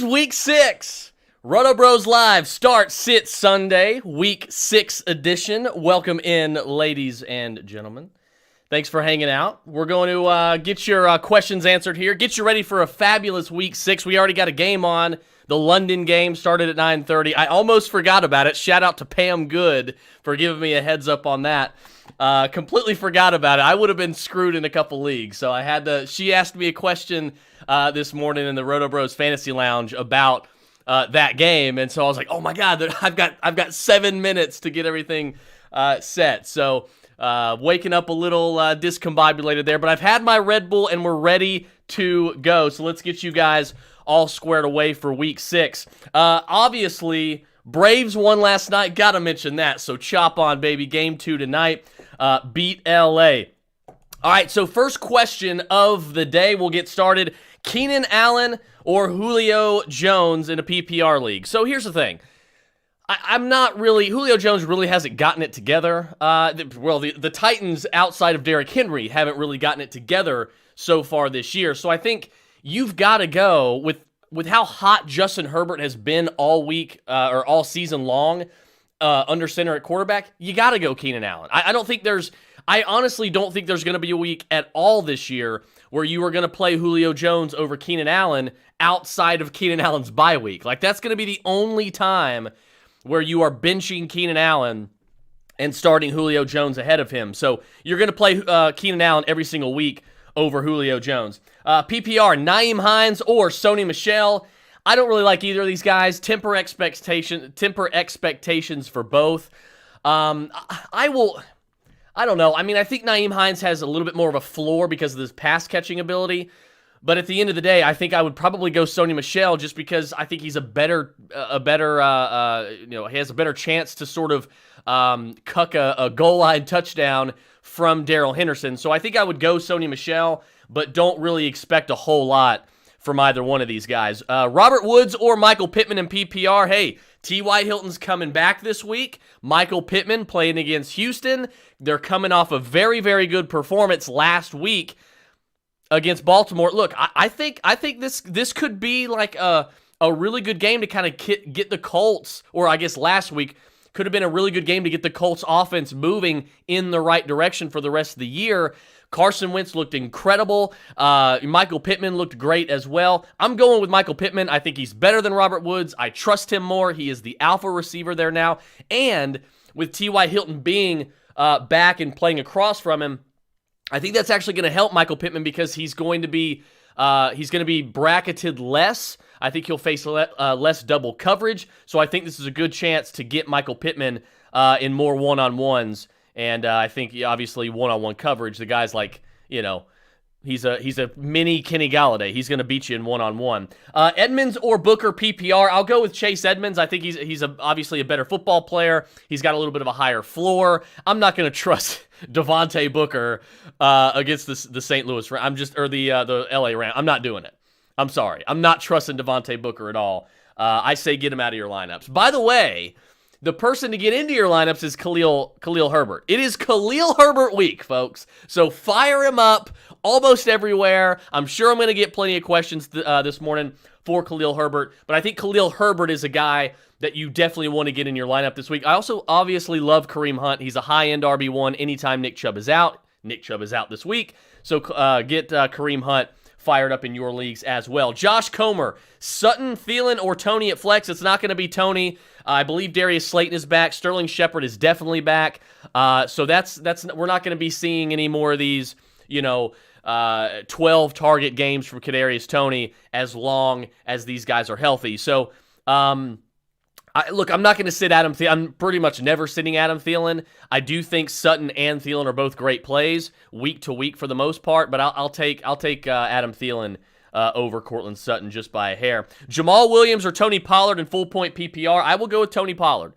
is week 6. RotoBros Live start, sit Sunday, week 6 edition. Welcome in, ladies and gentlemen. Thanks for hanging out. We're going to get your questions answered here. Get you ready for a fabulous week 6. We already got a game on. The London game started at 9:30. I almost forgot about it. Shout out to Pam Good for giving me a heads up on that. Completely forgot about it. I would have been screwed in a couple leagues. So I had to. She asked me a question this morning in the RotoBros Fantasy Lounge about that game, and so I was like, "Oh my God, I've got 7 minutes to get everything set." So waking up a little discombobulated there, but I've had my Red Bull and we're ready to go. So let's get you guys all squared away for week 6. Obviously, Braves won last night. Got to mention that. So chop on, baby. Game 2 tonight. Beat LA. All right, so first question of the day. We'll get started. Keenan Allen or Julio Jones in a PPR league. So here's the thing. I'm not really, Julio Jones really hasn't gotten it together. The Titans outside of Derrick Henry haven't really gotten it together so far this year. So I think you've got to go with how hot Justin Herbert has been all week or all season long under center at quarterback. You got to go Keenan Allen. I honestly don't think there's going to be a week at all this year where you are going to play Julio Jones over Keenan Allen outside of Keenan Allen's bye week. Like, that's going to be the only time where you are benching Keenan Allen and starting Julio Jones ahead of him. So you're going to play Keenan Allen every single week over Julio Jones. PPR, Nyheim Hines or Sony Michel. I don't really like either of these guys. Temper expectations for both. I don't know. I mean, I think Nyheim Hines has a little bit more of a floor because of his pass catching ability. But at the end of the day, I think I would probably go Sony Michel just because I think he's he has a better chance to sort of cuck a goal line touchdown from Darrell Henderson. So I think I would go Sony Michel, but don't really expect a whole lot from either one of these guys. Robert Woods or Michael Pittman in PPR. Hey, T.Y. Hilton's coming back this week. Michael Pittman playing against Houston. They're coming off a very, very good performance last week against Baltimore. Look, I think this could be like a really good game to kind of get the Colts, or I guess last week could have been a really good game to get the Colts offense moving in the right direction for the rest of the year. Carson Wentz looked incredible. Michael Pittman looked great as well. I'm going with Michael Pittman. I think he's better than Robert Woods. I trust him more. He is the alpha receiver there now. And with T.Y. Hilton being back and playing across from him, I think that's actually going to help Michael Pittman because he's going to be bracketed less. I think he'll face less double coverage. So I think this is a good chance to get Michael Pittman in more one-on-ones. And I think, obviously, one-on-one coverage, the guy's like, he's a mini Kenny Galladay. He's going to beat you in one-on-one. Edmonds or Booker PPR? I'll go with Chase Edmonds. I think he's obviously a better football player. He's got a little bit of a higher floor. I'm not going to trust Devontae Booker against the St. Louis Rams. The LA Rams. I'm not doing it. I'm sorry. I'm not trusting Devontae Booker at all. I say get him out of your lineups. By the way, the person to get into your lineups is Khalil Herbert. It is Khalil Herbert week, folks. So fire him up almost everywhere. I'm sure I'm going to get plenty of questions this morning for Khalil Herbert, but I think Khalil Herbert is a guy that you definitely want to get in your lineup this week. I also obviously love Kareem Hunt. He's a high-end RB1 anytime Nick Chubb is out. Nick Chubb is out this week, so get Kareem Hunt fired up in your leagues as well. Josh Comer, Sutton, Thielen, or Tony at flex. It's not going to be Tony. I believe Darius Slayton is back. Sterling Shepard is definitely back. So that's we're not going to be seeing any more of these, 12 target games from Kadarius Toney as long as these guys are healthy. So, I'm not going to sit Adam Thielen. I'm pretty much never sitting Adam Thielen. I do think Sutton and Thielen are both great plays week to week for the most part, but I'll take Adam Thielen over Cortland Sutton just by a hair. Jamal Williams or Tony Pollard in full point PPR? I will go with Tony Pollard.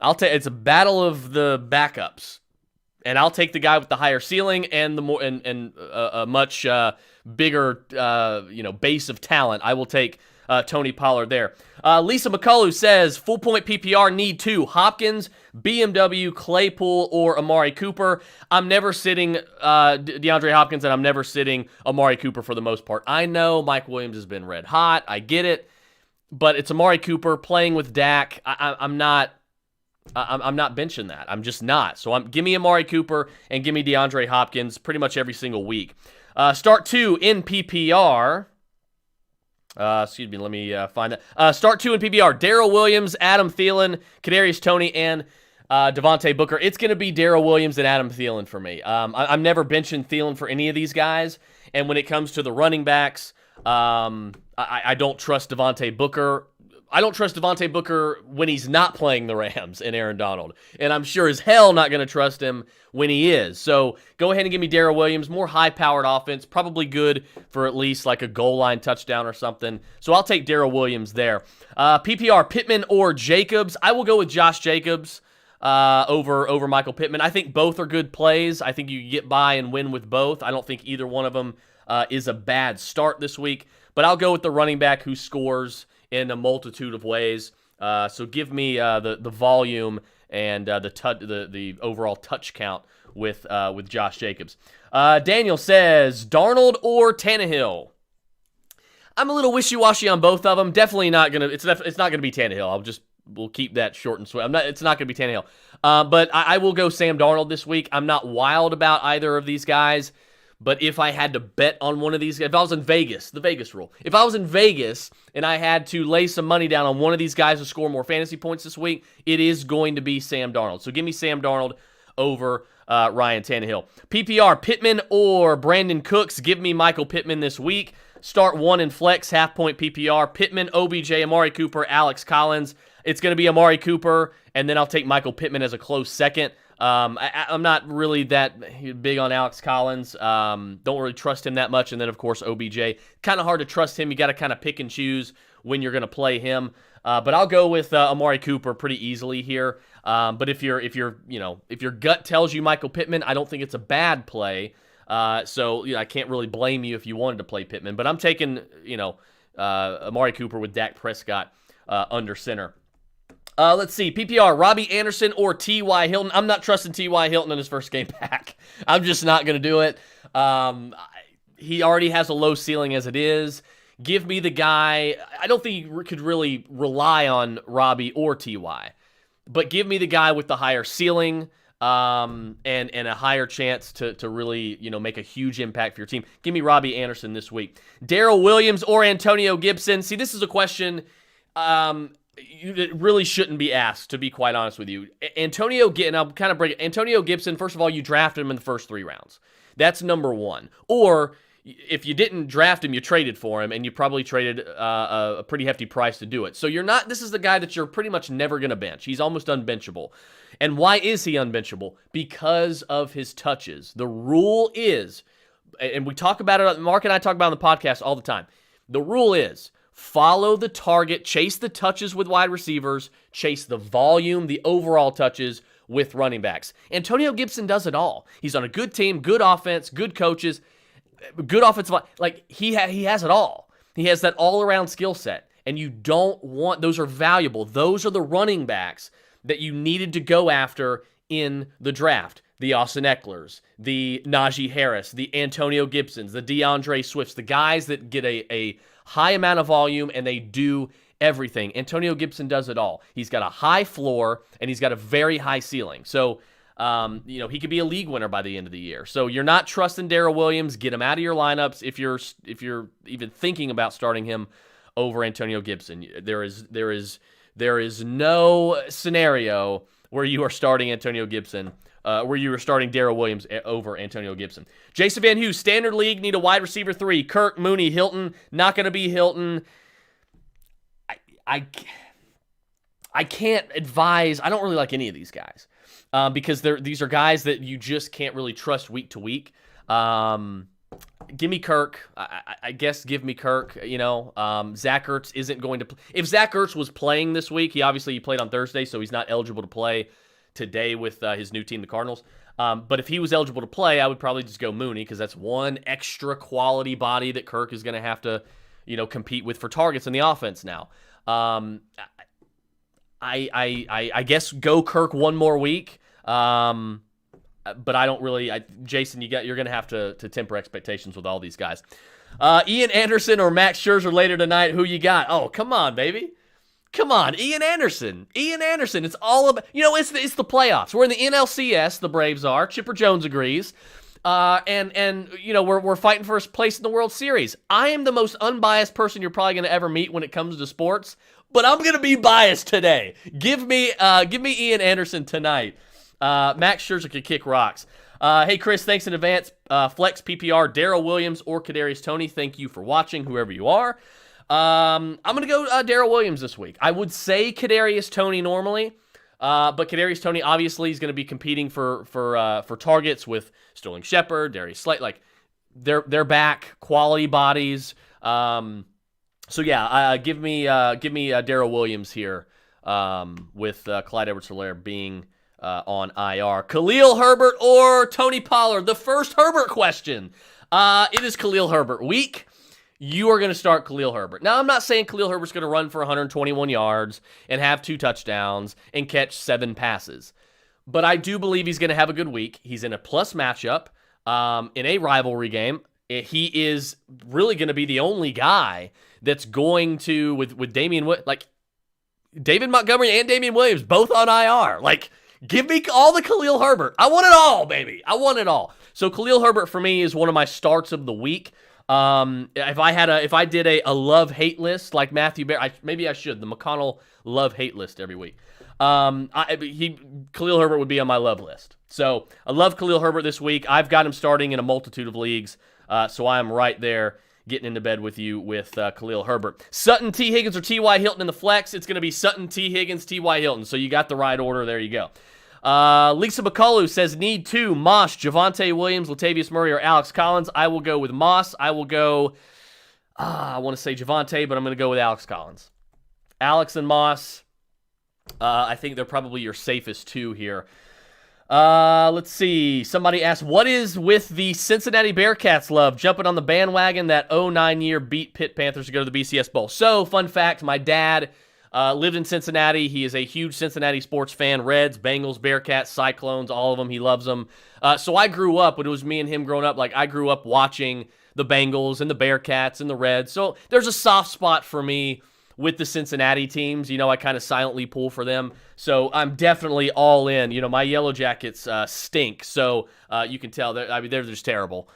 It's a battle of the backups, and I'll take the guy with the higher ceiling and a much bigger base of talent. I will take Tony Pollard there. Lisa McCullough says, full point PPR, need 2. Hopkins, BMW, Claypool, or Amari Cooper. I'm never sitting DeAndre Hopkins, and I'm never sitting Amari Cooper for the most part. I know Mike Williams has been red hot. I get it. but it's Amari Cooper playing with Dak. I'm not benching that. I'm just not. So give me Amari Cooper and give me DeAndre Hopkins pretty much every single week. Start 2 in PPR. Excuse me, let me find that. Start 2 in PPR. Darrell Williams, Adam Thielen, Kadarius Toney, and Devontae Booker. It's going to be Darrell Williams and Adam Thielen for me. I'm never benching Thielen for any of these guys. And when it comes to the running backs, I don't trust Devontae Booker. I don't trust Devontae Booker when he's not playing the Rams and Aaron Donald. And I'm sure as hell not going to trust him when he is. So go ahead and give me Darrell Williams. More high-powered offense. Probably good for at least like a goal line touchdown or something. So I'll take Darrell Williams there. PPR, Pittman or Jacobs. I will go with Josh Jacobs over Michael Pittman. I think both are good plays. I think you get by and win with both. I don't think either one of them is a bad start this week. But I'll go with the running back who scores in a multitude of ways. So give me the volume and the overall touch count with Josh Jacobs. Daniel says Darnold or Tannehill. I'm a little wishy-washy on both of them. Definitely not gonna. It's not gonna be Tannehill. We'll keep that short and sweet. It's not gonna be Tannehill. But I will go Sam Darnold this week. I'm not wild about either of these guys. But if I had to bet on one of these, if I was in Vegas, the Vegas rule, if I was in Vegas and I had to lay some money down on one of these guys to score more fantasy points this week, it is going to be Sam Darnold. So give me Sam Darnold over Ryan Tannehill. PPR, Pittman or Brandon Cooks. Give me Michael Pittman this week. Start 1 in flex, half-point PPR. Pittman, OBJ, Amari Cooper, Alex Collins. It's going to be Amari Cooper, and then I'll take Michael Pittman as a close second. I'm not really that big on Alex Collins. Don't really trust him that much. And then, of course, OBJ. Kind of hard to trust him. You got to kind of pick and choose when you're going to play him. But I'll go with Amari Cooper pretty easily here. But if your gut tells you Michael Pittman, I don't think it's a bad play. So I can't really blame you if you wanted to play Pittman. But I'm taking Amari Cooper with Dak Prescott under center. Let's see. PPR, Robbie Anderson or T.Y. Hilton. I'm not trusting T.Y. Hilton in his first game back. I'm just not going to do it. He already has a low ceiling as it is. Give me the guy. I don't think you could really rely on Robbie or T.Y. But give me the guy with the higher ceiling and a higher chance to really make a huge impact for your team. Give me Robbie Anderson this week. Darrell Williams or Antonio Gibson. See, this is a question it really shouldn't be asked, to be quite honest with you. Antonio Gibson, first of all, you drafted him in the first 3 rounds. That's number one. Or if you didn't draft him, you traded for him, and you probably traded a pretty hefty price to do it. So this is the guy that you're pretty much never going to bench. He's almost unbenchable. And why is he unbenchable? Because of his touches. The rule is, and we talk about it, Mark and I talk about it on the podcast all the time. The rule is, follow the target, chase the touches with wide receivers, chase the volume, the overall touches with running backs. Antonio Gibson does it all. He's on a good team, good offense, good coaches, good offensive line. Like, he has it all. He has that all-around skill set, and you don't want – those are valuable. Those are the running backs that you needed to go after in the draft. The Austin Ecklers, the Najee Harris, the Antonio Gibsons, the DeAndre Swifts, the guys that get a high amount of volume, and they do everything. Antonio Gibson does it all. He's got a high floor, and he's got a very high ceiling. So, he could be a league winner by the end of the year. So you're not trusting Darrell Williams. Get him out of your lineups if you're even thinking about starting him over Antonio Gibson. There is no scenario where you are starting Antonio Gibson, where you are starting Darrell Williams over Antonio Gibson. Jason Van Hughes, standard league, need a wide receiver 3. Kirk, Mooney, Hilton. Not going to be Hilton. I can't advise. I don't really like any of these guys because these are guys that you just can't really trust week to week. Give me Kirk. I guess give me Kirk. Zach Ertz isn't going to play. If Zach Ertz was playing this week, he played on Thursday, so he's not eligible to play today with his new team, the Cardinals. But if he was eligible to play, I would probably just go Mooney because that's one extra quality body that Kirk is going to have to, compete with for targets in the offense now. I guess go Kirk one more week. but I don't really. Jason, you're going to have to temper expectations with all these guys. Ian Anderson or Max Scherzer later tonight. Who you got? Oh, come on, baby. Come on, Ian Anderson. Ian Anderson. It's all about, it's the playoffs. We're in the NLCS, the Braves are. Chipper Jones agrees. And we're fighting for a place in the World Series. I am the most unbiased person you're probably going to ever meet when it comes to sports, but I'm going to be biased today. Give me Ian Anderson tonight. Max Scherzer could kick rocks. Hey, Chris, thanks in advance. Flex PPR, Darrell Williams or Kadarius Toney. Thank you for watching, whoever you are. I'm going to go Darrell Williams this week. I would say Kadarius Toney normally, but Kadarius Toney obviously is going to be competing for targets with Sterling Shepard, Darius Slate. Like they're back, quality bodies. So yeah, give me Darrell Williams here with Clyde Edwards-Helaire being on IR. Khalil Herbert or Tony Pollard? The first Herbert question. It is Khalil Herbert week. You are going to start Khalil Herbert. Now, I'm not saying Khalil Herbert's going to run for 121 yards and have 2 touchdowns and catch 7 passes. But I do believe he's going to have a good week. He's in a plus matchup in a rivalry game. He is really going to be the only guy that's going to, with Damian, like David Montgomery and Damian Williams, both on IR. Like, give me all the Khalil Herbert. I want it all, baby. I want it all. So Khalil Herbert for me is one of my starts of the week. If I did a love-hate list like Matthew Bear, maybe I should, the McConnell love-hate list every week. Khalil Herbert would be on my love list. So I love Khalil Herbert this week. I've got him starting in a multitude of leagues. So I am right there getting into bed with you with Khalil Herbert. Sutton, T. Higgins, or T.Y. Hilton in the flex. It's going to be Sutton, T. Higgins, T.Y. Hilton. So you got the right order. There you go. Lisa McCullough says, need 2, Moss, Javonte Williams, Latavius Murray, or Alex Collins. I will go with Moss. I will go, I want to say Javonte, but I'm going to go with Alex Collins. Alex and Moss, I think they're probably your safest 2 here. Let's see. Somebody asked, what is with the Cincinnati Bearcats love jumping on the bandwagon that 09 year beat Pitt Panthers to go to the BCS Bowl? So, fun fact, my dad lived in Cincinnati. He is a huge Cincinnati sports fan. Reds, Bengals, Bearcats, Cyclones, all of them. He loves them. So I grew up, when it was me and him growing up, like I grew up watching the Bengals and the Bearcats and the Reds. So there's a soft spot for me with the Cincinnati teams. I kind of silently pull for them. So I'm definitely all in. My Yellow Jackets stink. So you can tell they're just terrible.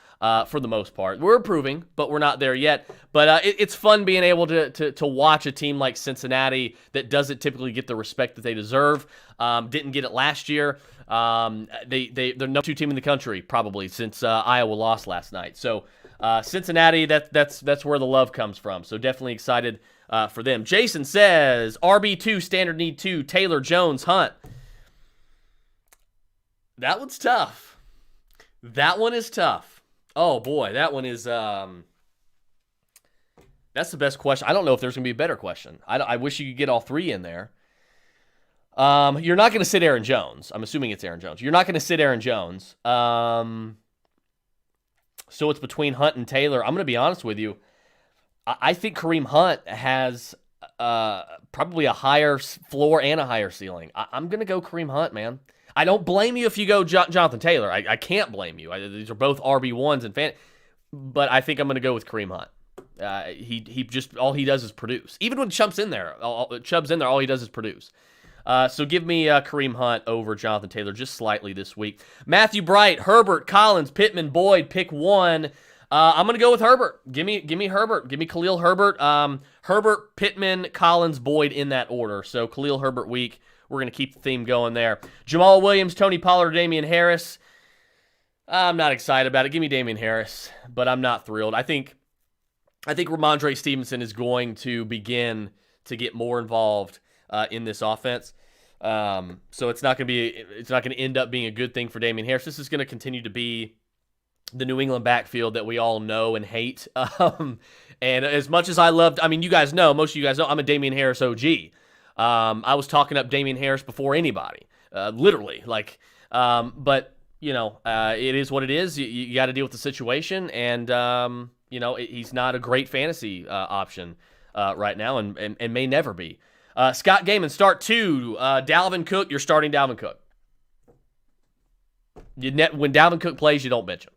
For the most part. We're improving, but we're not there yet. But it's fun being able to watch a team like Cincinnati that doesn't typically get the respect that they deserve. Didn't get it last year. They're number 2 team in the country, probably, since Iowa lost last night. So Cincinnati, that's where the love comes from. So definitely excited for them. Jason says, RB2, standard need 2, Taylor, Jones, Hunt. That one's tough. That one is tough. Oh, boy, that one is, that's the best question. I don't know if there's going to be a better question. I wish you could get all 3 in there. You're not going to sit Aaron Jones. I'm assuming it's Aaron Jones. You're not going to sit Aaron Jones. So it's between Hunt and Taylor. I'm going to be honest with you. I think Kareem Hunt has probably a higher floor and a higher ceiling. I'm going to go Kareem Hunt, man. I don't blame you if you go Jonathan Taylor. I can't blame you. These are both RB1s and but I think I'm going to go with Kareem Hunt. He just, all he does is produce. Even when Chubb's in there, all he does is produce. So give me Kareem Hunt over Jonathan Taylor just slightly this week. Matthew Bright, Herbert, Collins, Pittman, Boyd, pick 1. I'm going to go with Herbert. Give me Herbert. Give me Khalil Herbert. Herbert, Pittman, Collins, Boyd in that order. So Khalil Herbert week. We're going to keep the theme going there. Jamal Williams, Tony Pollard, Damian Harris. I'm not excited about it. Give me Damian Harris, but I'm not thrilled. I think Ramondre Stevenson is going to begin to get more involved in this offense. So it's not going to end up being a good thing for Damian Harris. This is going to continue to be the New England backfield that we all know and hate. And as much as I loved, you guys know, most of you guys know, I'm a Damian Harris OG. I was talking up Damian Harris before anybody, literally. But it is what it is. You got to deal with the situation, and he's not a great fantasy option right now, and may never be. Scott Gaiman, start 2. Dalvin Cook, you're starting Dalvin Cook. When Dalvin Cook plays, you don't bench him.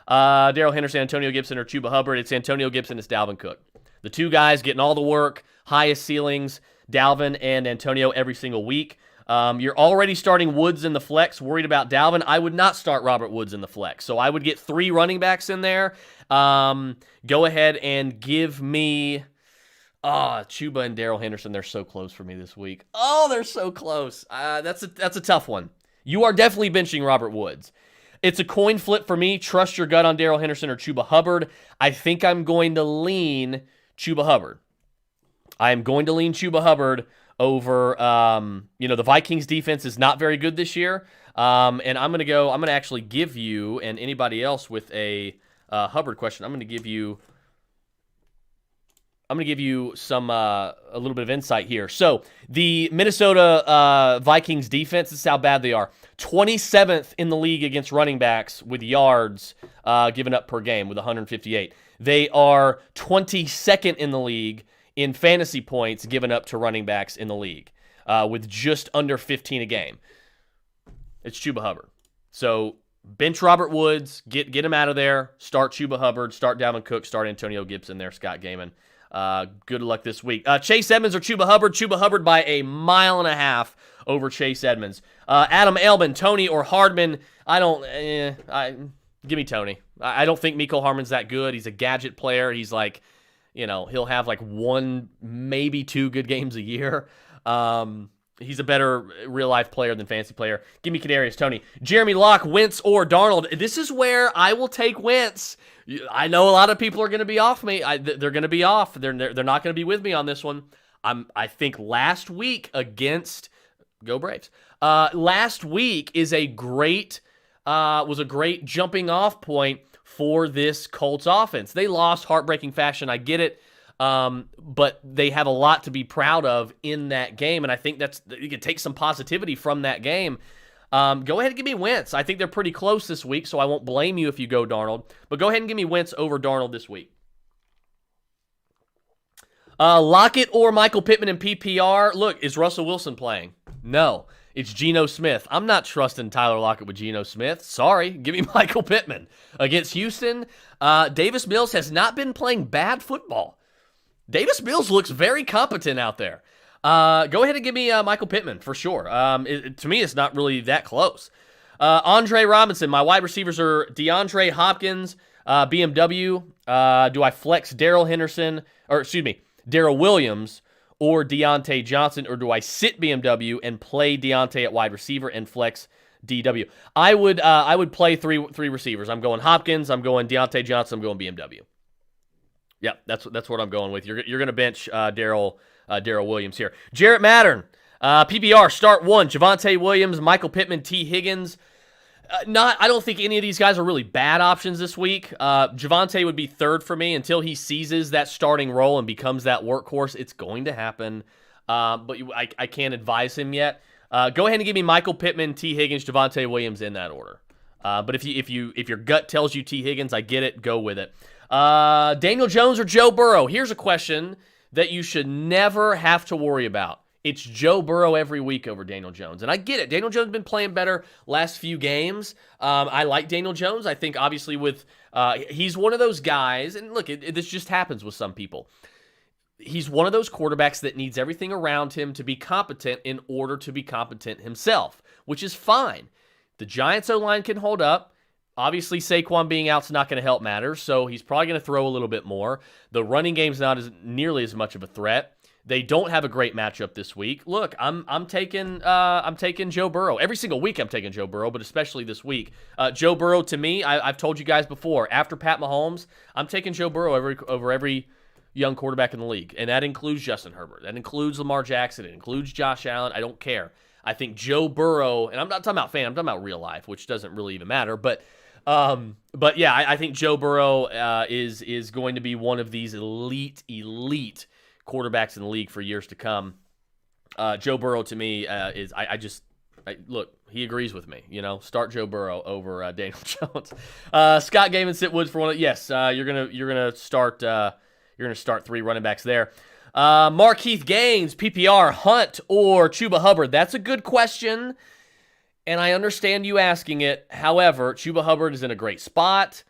Darrell Henderson, Antonio Gibson, or Chuba Hubbard. It's Antonio Gibson, it's Dalvin Cook. The two guys getting all the work, highest ceilings, Dalvin and Antonio every single week. You're already starting Woods in the flex, worried about Dalvin. I would not start Robert Woods in the flex. So I would get 3 running backs in there. Go ahead and give me Chuba and Darrell Henderson. They're so close for me this week. Oh, they're so close. That's a tough one. You are definitely benching Robert Woods. It's a coin flip for me. Trust your gut on Darrell Henderson or Chuba Hubbard. I think I'm going to lean Chuba Hubbard. I am going to lean Chuba Hubbard over, the Vikings defense is not very good this year. And I'm going to actually give you, and anybody else with a Hubbard question, I'm going to give you some a little bit of insight here. So the Minnesota Vikings defense, this is how bad they are. 27th in the league against running backs with yards given up per game with 158. They are 22nd in the league in fantasy points given up to running backs in the league with just under 15 a game. It's Chuba Hubbard. So bench Robert Woods, get him out of there. Start Chuba Hubbard, start Dalvin Cook, start Antonio Gibson there, Scott Gaiman. Good luck this week. Chase Edmonds or Chuba Hubbard? Chuba Hubbard by 1.5 miles over Chase Edmonds. Adam Elbin, Tony or Hardman? Give me Tony. I don't think Mecole Hardman's that good. He's a gadget player. He's like, he'll have like 1, maybe 2 good games a year. He's a better real-life player than fantasy player. Give me Kadarius Toney. Jeremy Locke, Wentz, or Darnold. This is where I will take Wentz. I know a lot of people are going to be off me. They're going to be off. They're not going to be with me on this one. I think last week against Go Braves. Last week was a great jumping off point for this Colts offense. They lost heartbreaking fashion. I get it. But they have a lot to be proud of in that game, and I think you can take some positivity from that game. Go ahead and give me Wentz. I think they're pretty close this week, so I won't blame you if you go Darnold. But go ahead and give me Wentz over Darnold this week. Lockett or Michael Pittman in PPR? Look, is Russell Wilson playing? No. It's Geno Smith. I'm not trusting Tyler Lockett with Geno Smith. Sorry. Give me Michael Pittman. Against Houston, Davis Mills has not been playing bad football. Davis Mills looks very competent out there. Go ahead and give me Michael Pittman for sure. To me, it's not really that close. Andre Robinson, my wide receivers are DeAndre Hopkins, BMW. Do I flex Darrell Williams or Deontay Johnson, or do I sit BMW and play Deontay at wide receiver and flex DW? I would play three receivers. I'm going Hopkins, I'm going Deontay Johnson, I'm going BMW. Yeah, that's what I'm going with. You're going to bench Darrell Williams here. Jarrett Mattern, PPR, start 1. Javonte Williams, Michael Pittman, T. Higgins. I don't think any of these guys are really bad options this week. Javonte would be 3rd for me until he seizes that starting role and becomes that workhorse. It's going to happen, but I can't advise him yet. Go ahead and give me Michael Pittman, T. Higgins, Javonte Williams in that order. But if your gut tells you T. Higgins, I get it. Go with it. Daniel Jones or Joe Burrow? Here's a question that you should never have to worry about. It's Joe Burrow every week over Daniel Jones. And I get it. Daniel Jones has been playing better last few games. I like Daniel Jones. I think obviously he's one of those guys, and look, this just happens with some people. He's one of those quarterbacks that needs everything around him to be competent in order to be competent himself, which is fine. The Giants O-line can hold up. Obviously, Saquon being out's not going to help matters, so he's probably going to throw a little bit more. The running game's not nearly as much of a threat. They don't have a great matchup this week. Look, I'm taking Joe Burrow. Every single week I'm taking Joe Burrow, but especially this week. Joe Burrow, to me, I've told you guys before, after Pat Mahomes, I'm taking Joe Burrow over every young quarterback in the league, and that includes Justin Herbert. That includes Lamar Jackson. It includes Josh Allen. I don't care. I think Joe Burrow, and I'm not talking about fan, I'm talking about real life, which doesn't really even matter, but yeah, I think Joe Burrow is going to be one of these elite quarterbacks in the league for years to come. Joe Burrow to me look, he agrees with me. Start Joe Burrow over Daniel Jones. Scott Gaiman, sit Woods for one. Yes, you're gonna start 3 running backs there. Markeith Gaines, PPR, Hunt or Chuba Hubbard? That's a good question. And I understand you asking it. However, Chuba Hubbard is in a great spot,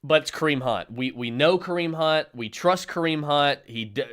but it's Kareem Hunt. We know Kareem Hunt. We trust Kareem Hunt.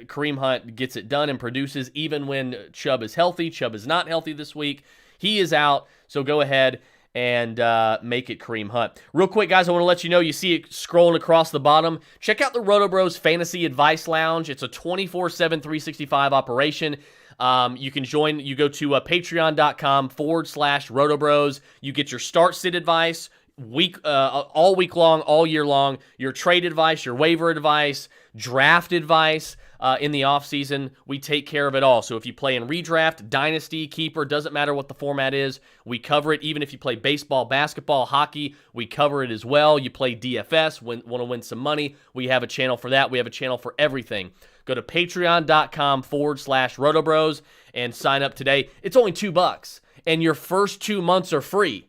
Kareem Hunt gets it done and produces even when Chubb is healthy. Chubb is not healthy this week. He is out, so go ahead and make it Kareem Hunt. Real quick, guys, I want to let you know, you see it scrolling across the bottom. Check out the RotoBros Fantasy Advice Lounge. It's a 24/7, 365 operation. You can join. You go to patreon.com/RotoBros. You get your start sit advice all week long, all year long. Your trade advice, your waiver advice, draft advice. In the offseason, we take care of it all. So if you play in redraft, dynasty, keeper, doesn't matter what the format is, we cover it. Even if you play baseball, basketball, hockey, we cover it as well. You play DFS, want to win some money, we have a channel for that. We have a channel for everything. Go to patreon.com/RotoBros and sign up today. It's only $2, and your first 2 months are free.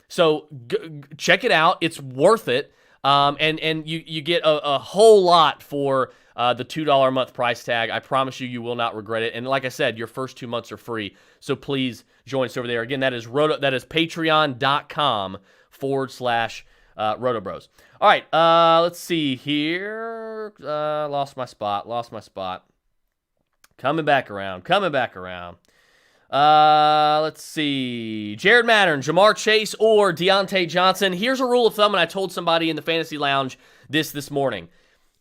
So check it out. It's worth it. And you get a whole lot for the $2 a month price tag. I promise you, you will not regret it. And like I said, your first 2 months are free. So please join us over there. Again, that is patreon.com/RotoBros. All right, let's see here. Lost my spot. Coming back around. Let's see. Jared Mattern, Jamar Chase, or Deontay Johnson. Here's a rule of thumb, and I told somebody in the fantasy lounge this morning.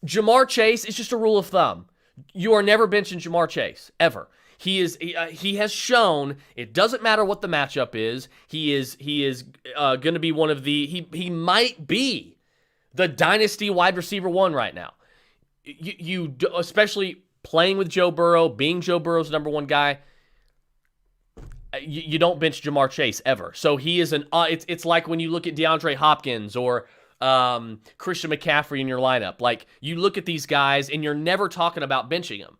Jamar Chase is just a rule of thumb. You are never benching Jamar Chase, ever. He has shown it doesn't matter what the matchup is. He is going to be one of the he might be the dynasty wide receiver one right now. You especially playing with Joe Burrow, being Joe Burrow's number one guy. You don't bench Jamar Chase ever. So he is it's like when you look at DeAndre Hopkins or Christian McCaffrey in your lineup. Like, you look at these guys and you're never talking about benching him.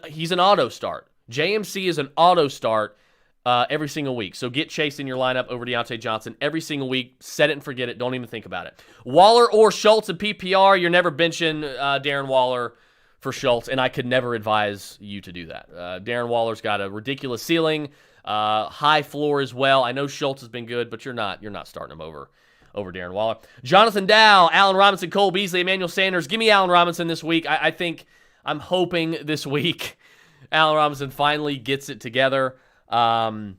He's an auto start. JMC is an auto start every single week. So get Chase in your lineup over Deontay Johnson every single week. Set it and forget it. Don't even think about it. Waller or Schultz in PPR, you're never benching Darren Waller for Schultz, and I could never advise you to do that. Darren Waller's got a ridiculous ceiling. High floor as well. I know Schultz has been good, but you're not starting him over Darren Waller. Jonathan Dow, Allen Robinson, Cole Beasley, Emmanuel Sanders. Give me Allen Robinson this week. I'm hoping this week Allen Robinson finally gets it together. Jair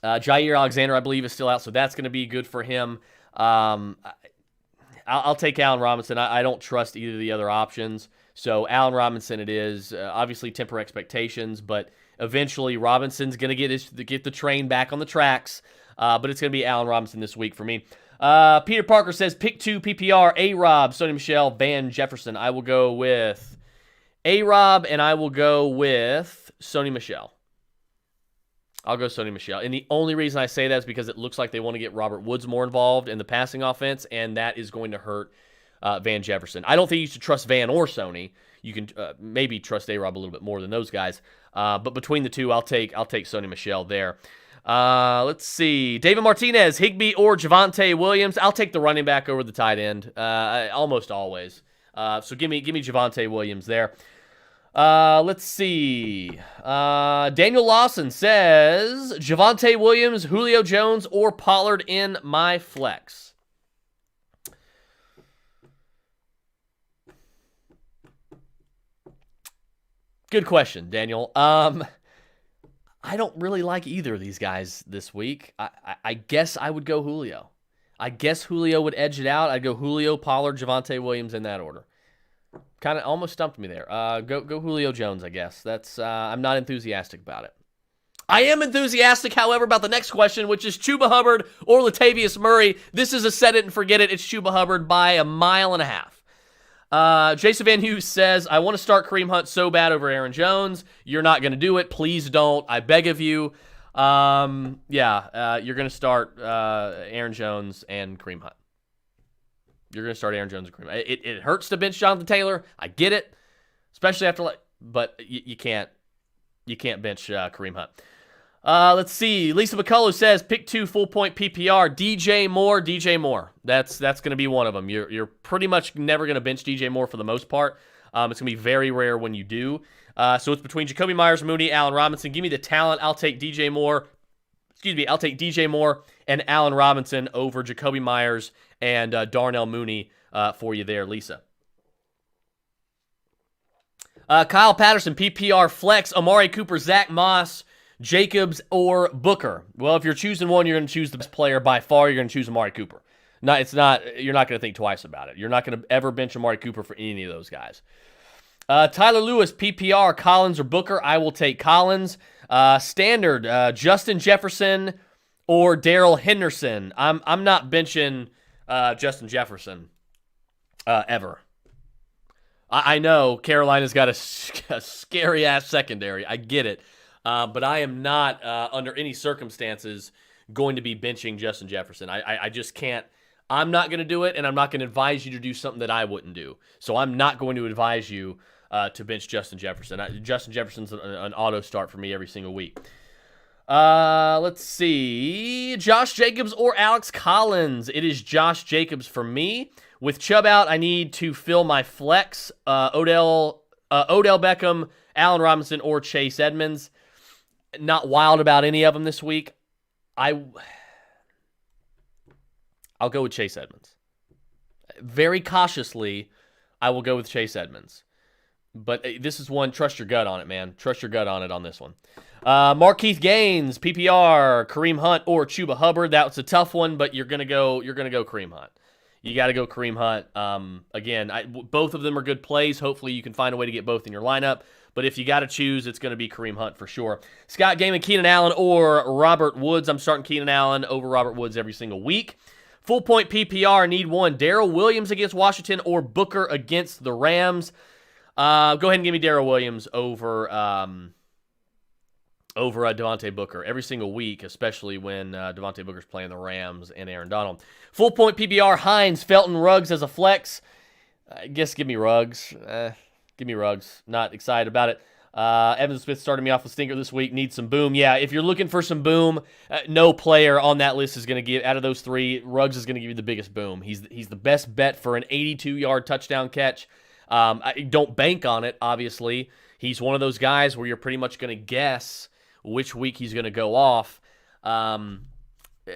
Alexander, I believe, is still out, so that's going to be good for him. I'll take Allen Robinson. I don't trust either of the other options, so Allen Robinson it is. Obviously, temper expectations, but eventually, Robinson's going to get the train back on the tracks, but it's going to be Allen Robinson this week for me. Peter Parker says, pick 2 PPR, A-Rob, Sony Michel, Van Jefferson. I will go with A-Rob, and I will go with Sony Michel. I'll go Sony Michel. And the only reason I say that is because it looks like they want to get Robert Woods more involved in the passing offense, and that is going to hurt Van Jefferson. I don't think you should trust Van or Sony. You can maybe trust A-Rob a little bit more than those guys. But between the two, I'll take Sony Michel there. Let's see. David Martinez, Higbee or Javonte Williams. I'll take the running back over the tight end almost always. So give me Javonte Williams there. Let's see. Daniel Lawson says Javonte Williams, Julio Jones, or Pollard in my flex. Good question, Daniel. I don't really like either of these guys this week. I guess I would go Julio. I guess Julio would edge it out. I'd go Julio, Pollard, Javonte Williams in that order. Kind of almost stumped me there. Go Julio Jones, I guess. I'm not enthusiastic about it. I am enthusiastic, however, about the next question, which is Chuba Hubbard or Latavius Murray. This is a set it and forget it. It's Chuba Hubbard by 1.5 miles. Jason Van Hughes says, I want to start Kareem Hunt so bad over Aaron Jones. You're not going to do it. Please don't. I beg of you. You're going to start Aaron Jones and Kareem Hunt. You're going to start Aaron Jones and Kareem Hunt. It hurts to bench Jonathan Taylor. I get it, especially after, but you can't bench Kareem Hunt. Let's see. Lisa McCullough says, pick 2 full point PPR. DJ Moore. That's going to be one of them. You're pretty much never going to bench DJ Moore for the most part. It's going to be very rare when you do. So it's between Jacoby Myers, Mooney, Allen Robinson. Give me the talent. I'll take DJ Moore. I'll take DJ Moore and Allen Robinson over Jacoby Myers and Darnell Mooney for you there, Lisa. Kyle Patterson, PPR flex, Amari Cooper, Zach Moss, Jacobs, or Booker. Well, if you're choosing one, you're going to choose the best player by far. You're going to choose Amari Cooper. You're not going to think twice about it. You're not going to ever bench Amari Cooper for any of those guys. Tyler Lewis, PPR, Collins or Booker. I will take Collins. Standard, Justin Jefferson or Darrell Henderson. I'm not benching Justin Jefferson ever. I know Carolina's got a scary-ass secondary. I get it. But I am not, under any circumstances, going to be benching Justin Jefferson. I just can't. I'm not going to do it, and I'm not going to advise you to do something that I wouldn't do. So I'm not going to advise you to bench Justin Jefferson. Justin Jefferson's an auto start for me every single week. Let's see. Josh Jacobs or Alex Collins. It is Josh Jacobs for me. With Chubb out, I need to fill my flex. Odell Beckham, Allen Robinson, or Chase Edmonds. Not wild about any of them this week. I'll go with Chase Edmonds. Very cautiously, I will go with Chase Edmonds. But this is one, trust your gut on it, man. Trust your gut on it on this one. Markeith Gaines, PPR, Kareem Hunt, or Chuba Hubbard. That was a tough one, but you're gonna go Kareem Hunt. You got to go Kareem Hunt. Again, both of them are good plays. Hopefully you can find a way to get both in your lineup. But if you got to choose, it's going to be Kareem Hunt for sure. Scott Gaiman, Keenan Allen, or Robert Woods. I'm starting Keenan Allen over Robert Woods every single week. Full point PPR, need one. Darrell Williams against Washington or Booker against the Rams. Go ahead and give me Darrell Williams over Devontae Booker every single week, especially when Devontae Booker's playing the Rams and Aaron Donald. Full point PPR, Hines, Felton, Ruggs as a flex. I guess give me Ruggs. Give me Ruggs. Not excited about it. Evan Smith started me off with stinker this week. Need some boom. Yeah, if you're looking for some boom, no player on that list is going to give, out of those three, Ruggs is going to give you the biggest boom. He's the best bet for an 82-yard touchdown catch. I don't bank on it, obviously. He's one of those guys where you're pretty much going to guess which week he's going to go off.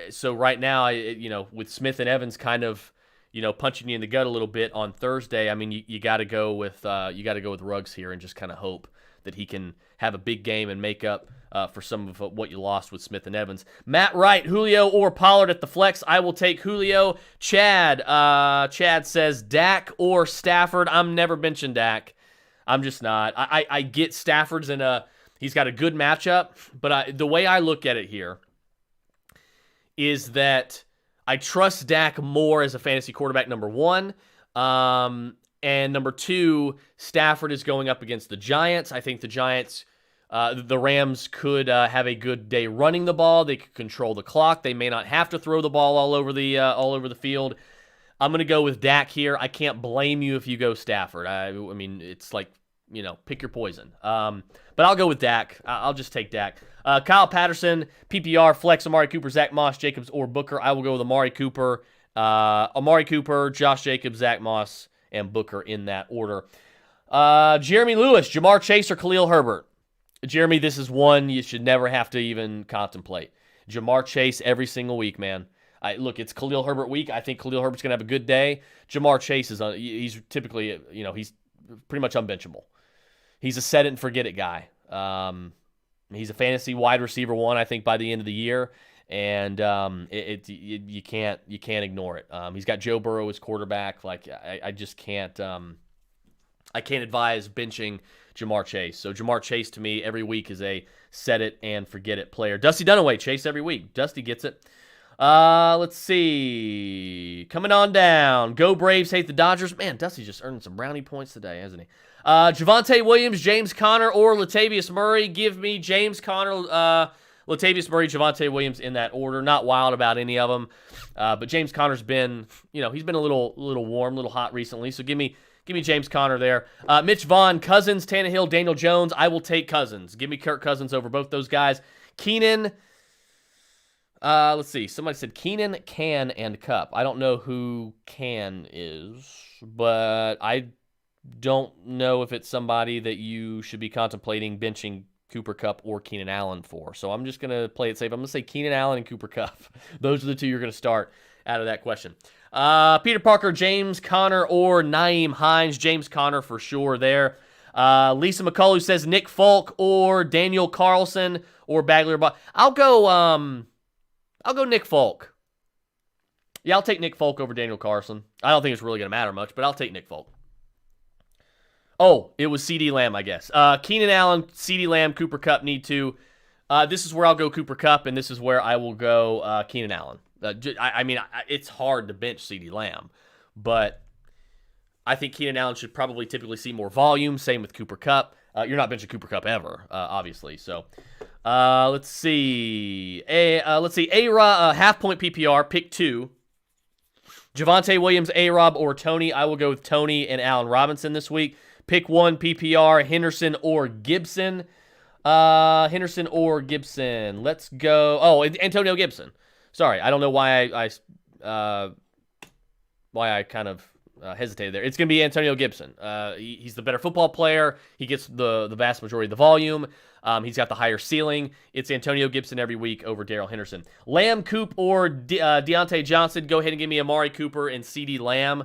So right now, with Smith and Evans kind of, punching you in the gut a little bit on Thursday, I mean, you got to go with Ruggs here and just kind of hope that he can have a big game and make up for some of what you lost with Smith and Evans. Matt Wright, Julio or Pollard at the flex. I will take Julio. Chad says Dak or Stafford. I'm never benching Dak. I'm just not. I get Stafford's he's got a good matchup, but the way I look at it here is that I trust Dak more as a fantasy quarterback, number one. And number two, Stafford is going up against the Giants. I think the Giants, the Rams could have a good day running the ball. They could control the clock. They may not have to throw the ball all over the field. I'm going to go with Dak here. I can't blame you if you go Stafford. I mean, it's like, pick your poison. But I'll go with Dak. I'll just take Dak. Kyle Patterson, PPR, flex, Amari Cooper, Zach Moss, Jacobs, or Booker. I will go with Amari Cooper, Josh Jacobs, Zach Moss, and Booker in that order. Jeremy Lewis, Jamar Chase, or Khalil Herbert. Jeremy, this is one you should never have to even contemplate. Jamar Chase every single week, man. Look, it's Khalil Herbert week. I think Khalil Herbert's going to have a good day. Jamar Chase he's typically, he's pretty much unbenchable. He's a set it and forget it guy. He's a fantasy wide receiver one, I think, by the end of the year, and you can't ignore it. He's got Joe Burrow as quarterback. Like I just can't. I can't advise benching Jamar Chase. So Jamar Chase to me every week is a set it and forget it player. Dusty Dunaway, Chase every week. Dusty gets it. Let's see. Coming on down. Go Braves, hate the Dodgers. Man, Dusty's just earning some brownie points today, hasn't he? Javonte Williams, James Conner, or Latavius Murray. Give me James Conner, Latavius Murray, Javonte Williams in that order. Not wild about any of them. But James Conner's been, he's been a little warm, a little hot recently. So give me James Conner there. Mitch Vaughn, Cousins, Tannehill, Daniel Jones. I will take Cousins. Give me Kirk Cousins over both those guys. Keenan. Let's see. Somebody said Keenan, Can, and Cup. I don't know who Can is, but I don't know if it's somebody that you should be contemplating benching Cooper Kupp or Keenan Allen for. So I'm just going to play it safe. I'm going to say Keenan Allen and Cooper Kupp. Those are the two you're going to start out of that question. Peter Parker, James Conner, or Nyheim Hines. James Conner for sure there. Lisa McCullough says Nick Folk or Daniel Carlson or Bagley or I'll go Nick Folk. Yeah, I'll take Nick Folk over Daniel Carlson. I don't think it's really going to matter much, but I'll take Nick Folk. Oh, it was CeeDee Lamb, I guess. Keenan Allen, CeeDee Lamb, Cooper Kupp need to. This is where I'll go Cooper Kupp, and this is where I will go Keenan Allen. It's hard to bench CeeDee Lamb, but I think Keenan Allen should probably typically see more volume. Same with Cooper Kupp. You're not benching Cooper Kupp ever, obviously. So let's see. A-Rob, half-point PPR, pick 2. Javonte Williams, A-Rob, or Tony. I will go with Tony and Allen Robinson this week. Pick 1 PPR, Henderson or Gibson. Let's go. Oh, Antonio Gibson. Sorry, I don't know why I kind of hesitated there. It's going to be Antonio Gibson. He's the better football player. He gets the vast majority of the volume. He's got the higher ceiling. It's Antonio Gibson every week over Darrell Henderson. Lamb, Coop, or Deontay Johnson. Go ahead and give me Amari Cooper and CeeDee Lamb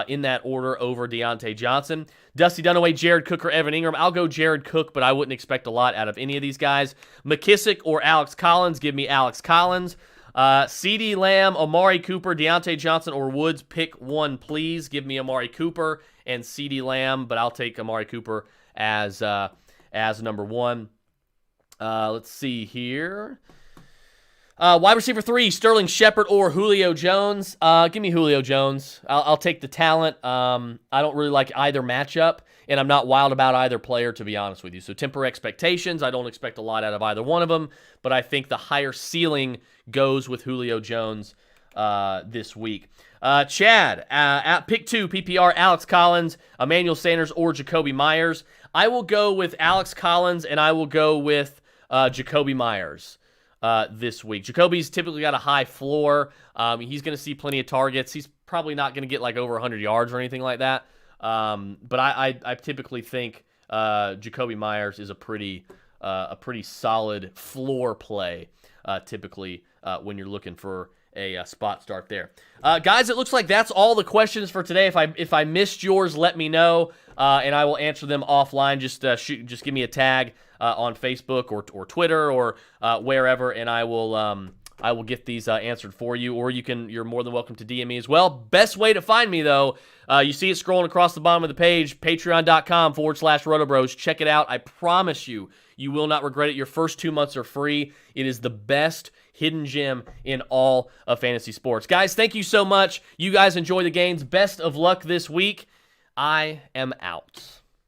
in that order over Deontay Johnson. Dusty Dunaway, Jared Cook, or Evan Ingram. I'll go Jared Cook, but I wouldn't expect a lot out of any of these guys. McKissick or Alex Collins. Give me Alex Collins. CeeDee Lamb, Amari Cooper, Deontay Johnson, or Woods. Pick 1, please. Give me Amari Cooper and CeeDee Lamb, but I'll take Amari Cooper as number 1. Let's see here. Wide receiver 3, Sterling Shepard or Julio Jones. Give me Julio Jones. I'll take the talent. I don't really like either matchup, and I'm not wild about either player, to be honest with you. So temper expectations. I don't expect a lot out of either one of them, but I think the higher ceiling goes with Julio Jones this week. Chad, at pick 2, PPR, Alex Collins, Emmanuel Sanders, or Jacoby Myers. I will go with Alex Collins, and I will go with Jacoby Myers this week. Jacoby's typically got a high floor. He's going to see plenty of targets. He's probably not going to get like over 100 yards or anything like that. But I typically think Jacoby Myers is a pretty solid floor play typically when you're looking for a spot start there. Guys, it looks like that's all the questions for today. If I missed yours, let me know, and I will answer them offline. Just give me a tag on Facebook or Twitter or wherever, and I will get these answered for you, or you're more than welcome to DM me as well. Best way to find me, though, you see it scrolling across the bottom of the page, patreon.com/RotoBros. Check it out. I promise you will not regret it. Your first 2 months are free. It is the best hidden gem in all of fantasy sports. Guys, thank you so much. You guys enjoy the games. Best of luck this week. I am out.